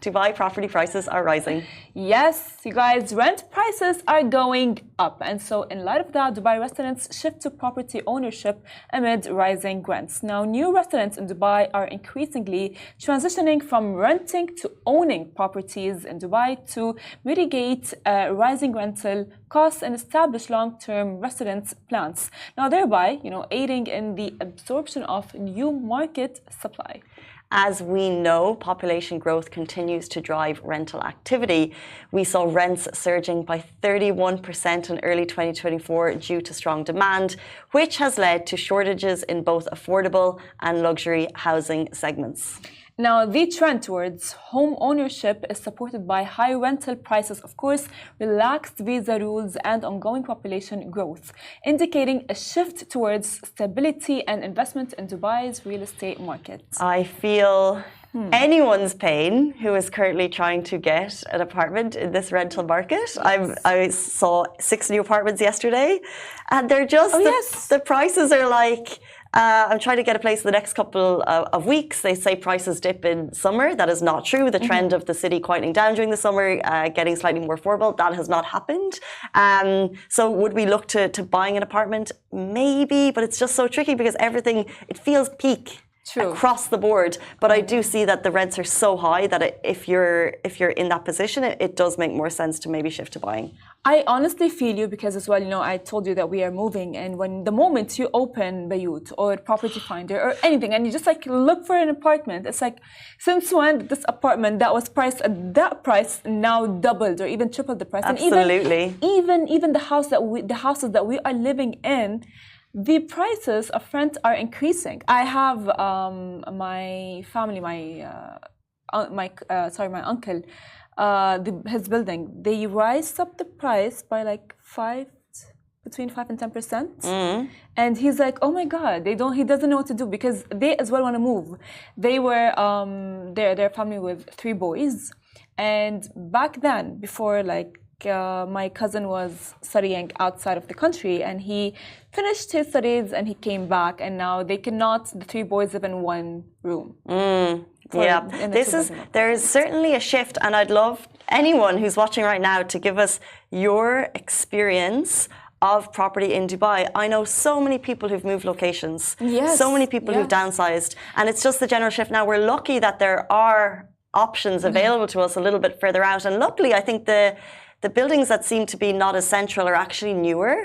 Dubai property prices are rising. Yes, you guys, rent prices are going up. And so in light of that, Dubai residents shift to property ownership amid rising rents. Now, new residents in Dubai are increasingly transitioning from renting to owning properties in Dubai to mitigate rising rental costs and establish long-term residence plans. Now, thereby, aiding in the absorption of new market supply. As we know, population growth continues to drive rental activity. We saw rents surging by 31% in early 2024 due to strong demand, which has led to shortages in both affordable and luxury housing segments. Now, the trend towards home ownership is supported by high rental prices, of course, relaxed visa rules, and ongoing population growth, indicating a shift towards stability and investment in Dubai's real estate market. I feel anyone's pain who is currently trying to get an apartment in this rental market. I saw 6 new apartments yesterday, and they're just, the prices are like... I'm trying to get a place in the next couple of weeks. They say prices dip in summer. That is not true. The trend of the city quieting down during the summer, getting slightly more affordable, that has not happened. So would we look to buying an apartment? Maybe, but it's just so tricky because everything, it feels peak. Across the board, but I do see that the rents are so high that if you're in that position, it does make more sense to maybe shift to buying. I honestly feel you because as well, I told you that we are moving, and when the moment you open Bayut or Property Finder or anything, and you just like look for an apartment, it's like, since when this apartment that was priced at that price now doubled or even tripled the price? Absolutely. And even the houses that we are living in, the prices of rent are increasing. I have my family, my uncle, his building. They raised up the price by like between 5 and 10%. And he's like, oh my God, he doesn't know what to do because they as well want to move. They were their family with 3 boys, and back then, before my cousin was studying outside of the country, and he finished his studies and he came back, and now the 3 boys live in 1 room. There is certainly a shift, and I'd love anyone who's watching right now to give us your experience of property in Dubai. I know so many people who've moved locations, so many people who've downsized, and it's just the general shift. Now, we're lucky that there are options available to us a little bit further out, and luckily I think the buildings that seem to be not as central are actually newer.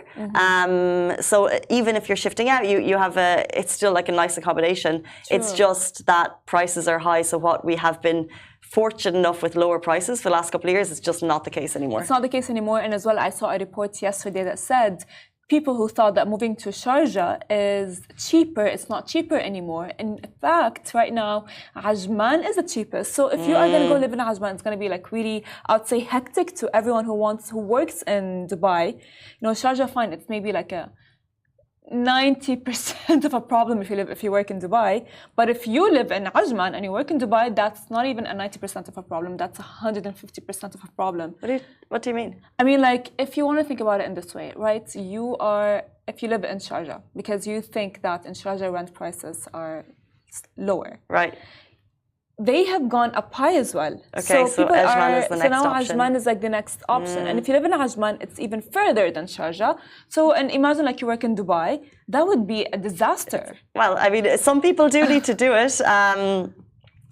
So even if you're shifting out, you have it's still like a nice accommodation. It's just that prices are high. So what we have been fortunate enough with lower prices for the last couple of years, it's just not the case anymore. It's not the case anymore. And as well, I saw a report yesterday that said people who thought that moving to Sharjah is cheaper, it's not cheaper anymore. In fact, right now, Ajman is the cheapest. So if you are going to go live in Ajman, it's going to be like really, I would say, hectic to everyone who works in Dubai. Sharjah, fine, it's maybe like a 90% of a problem if you work in Dubai. But if you live in Ajman and you work in Dubai, that's not even a 90% of a problem. That's 150% of a problem. What do you mean? I mean, like, if you want to think about it in this way, right? If you live in Sharjah, because you think that in Sharjah rent prices are lower. Right. They have gone up high as well. Okay, so Ajman is the next now option. Ajman is like the next option. And if you live in Ajman, it's even further than Sharjah. So, and imagine like you work in Dubai, that would be a disaster. Well, I mean, some people do need to do it.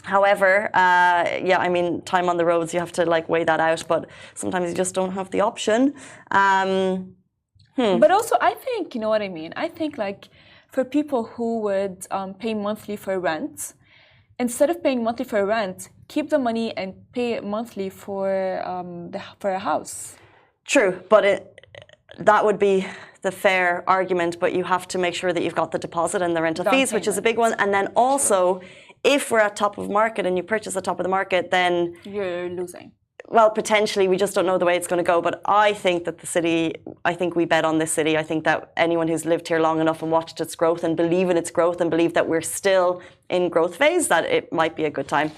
However, I mean, time on the roads, you have to like weigh that out, but sometimes you just don't have the option. But also, I think, you know what I mean? I think like for people who would pay monthly for rent, instead of paying monthly for rent, keep the money and pay monthly for a house. True, but that would be the fair argument, but you have to make sure that you've got the deposit and the rental fees, which is a big one. And then also, if we're at top of market and you purchase at top of the market, then you're losing. Well, potentially, we just don't know the way it's going to go. But I think that I think we bet on this city. I think that anyone who's lived here long enough and watched its growth and believe in its growth and believe that we're still in growth phase, that it might be a good time.